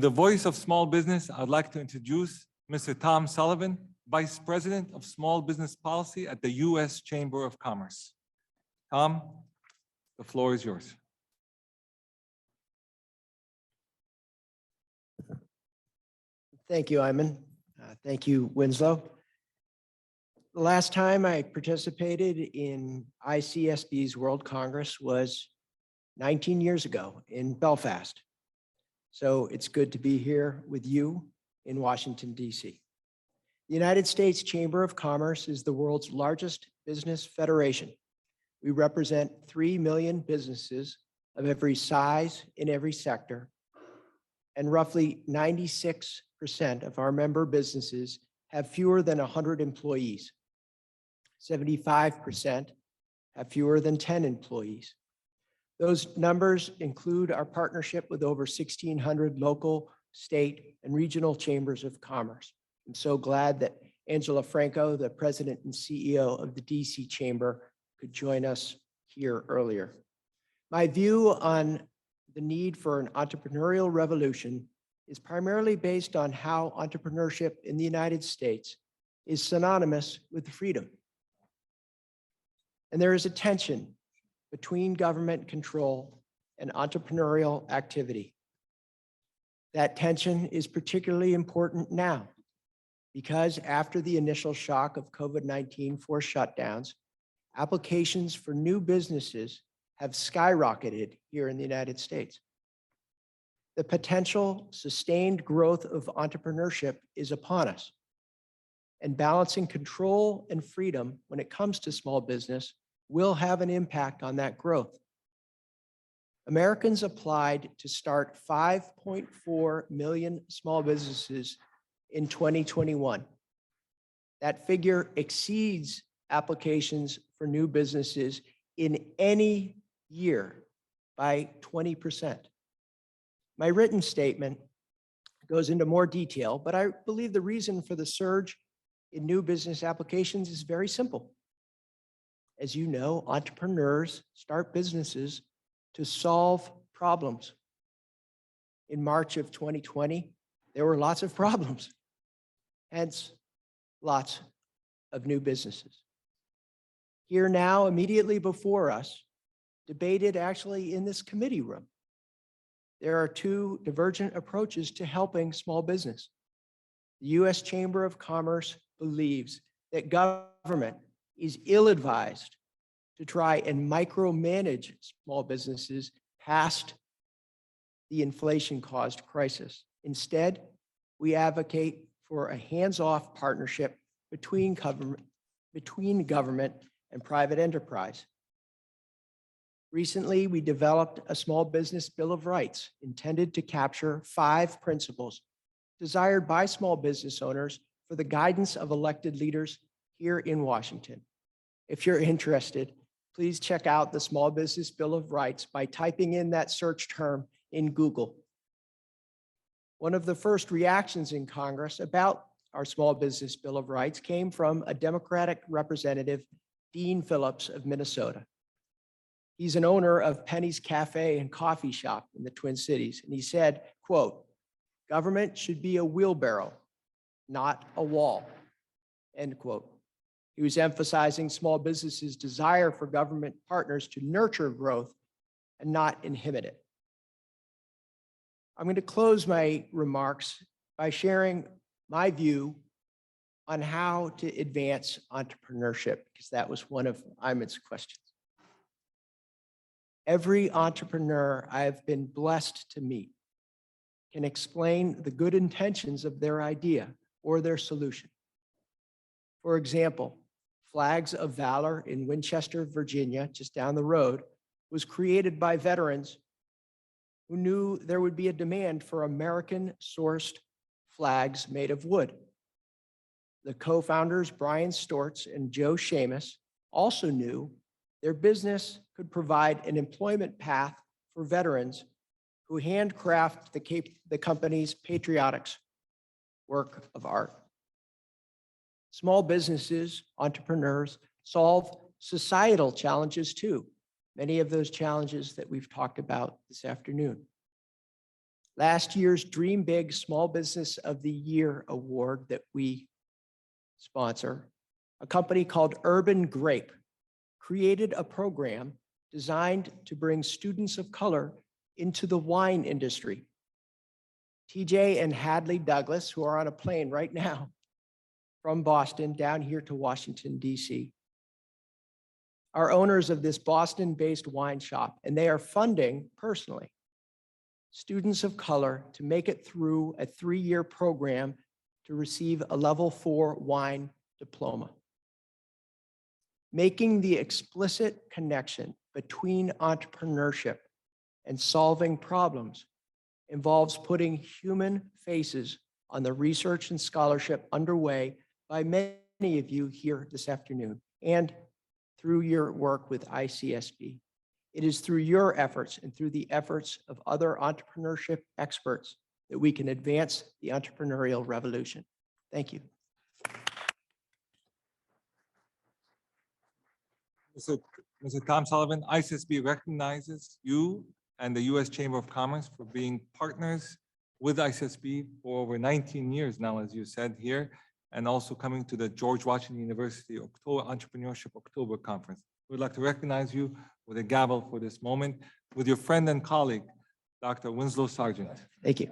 With the voice of small business, I'd like to introduce Mr. Tom Sullivan, Vice President of Small Business Policy at the U.S. Chamber of Commerce. Tom, the floor is yours. Thank you, Ayman. Thank you, Winslow. The last time I participated in ICSB's World Congress was 19 years ago in Belfast. So it's good to be here with you in Washington, D.C. The United States Chamber of Commerce is the world's largest business federation. We represent 3 million businesses of every size in every sector, and roughly 96% of our member businesses have fewer than 100 employees. 75% have fewer than 10 employees. Those numbers include our partnership with over 1,600 local, state, and regional chambers of commerce. I'm so glad that Angela Franco, the president and CEO of the DC Chamber, could join us here earlier. My view on the need for an entrepreneurial revolution is primarily based on how entrepreneurship in the United States is synonymous with freedom. And there is a tension between government control and entrepreneurial activity. That tension is particularly important now because after the initial shock of COVID-19 forced shutdowns, applications for new businesses have skyrocketed here in the United States. The potential sustained growth of entrepreneurship is upon us, and balancing control and freedom when it comes to small business will have an impact on that growth. Americans applied to start 5.4 million small businesses in 2021. That figure exceeds applications for new businesses in any year by 20%. My written statement goes into more detail, but I believe the reason for the surge in new business applications is very simple. As you know, entrepreneurs start businesses to solve problems. In March of 2020, there were lots of problems, hence lots of new businesses. Here now, immediately before us, debated actually in this committee room, there are two divergent approaches to helping small business. The U.S. Chamber of Commerce believes that government is ill-advised to try and micromanage small businesses past the inflation-caused crisis. Instead, we advocate for a hands-off partnership between government and private enterprise. Recently, we developed a small business bill of rights intended to capture 5 principles desired by small business owners for the guidance of elected leaders here in Washington. If you're interested, please check out the Small Business Bill of Rights by typing in that search term in Google. One of the first reactions in Congress about our Small Business Bill of Rights came from a Democratic representative, Dean Phillips of Minnesota. He's an owner of Penny's Cafe and Coffee Shop in the Twin Cities, and he said, quote, "Government should be a wheelbarrow, not a wall," end quote. He was emphasizing small businesses' desire for government partners to nurture growth and not inhibit it. I'm going to close my remarks by sharing my view on how to advance entrepreneurship, because that was one of Ayman's questions. Every entrepreneur I've been blessed to meet can explain the good intentions of their idea or their solution. For example, Flags of Valor in Winchester, Virginia, just down the road, was created by veterans who knew there would be a demand for American-sourced flags made of wood. The co-founders, Brian Stortz and Joe Seamus, also knew their business could provide an employment path for veterans who handcraft the company's patriotic work of art. Small businesses, entrepreneurs, solve societal challenges too, many of those challenges that we've talked about this afternoon. Last year's Dream Big Small Business of the Year award that we sponsor, a company called Urban Grape created a program designed to bring students of color into the wine industry. TJ and Hadley Douglas, who are on a plane right now from Boston down here to Washington, D.C., are owners of this Boston-based wine shop, and they are funding personally students of color to make it through a 3-year program to receive a level 4 wine diploma. Making the explicit connection between entrepreneurship and solving problems involves putting human faces on the research and scholarship underway by many of you here this afternoon and through your work with ICSB. It is through your efforts and through the efforts of other entrepreneurship experts that we can advance the entrepreneurial revolution. Thank you. Mr. Tom Sullivan, ICSB recognizes you and the U.S. Chamber of Commerce for being partners with ICSB for over 19 years now, as you said here, and also coming to the George Washington University Entrepreneurship October Conference. We'd like to recognize you with a gavel for this moment with your friend and colleague, Dr. Winslow Sargent. Thank you.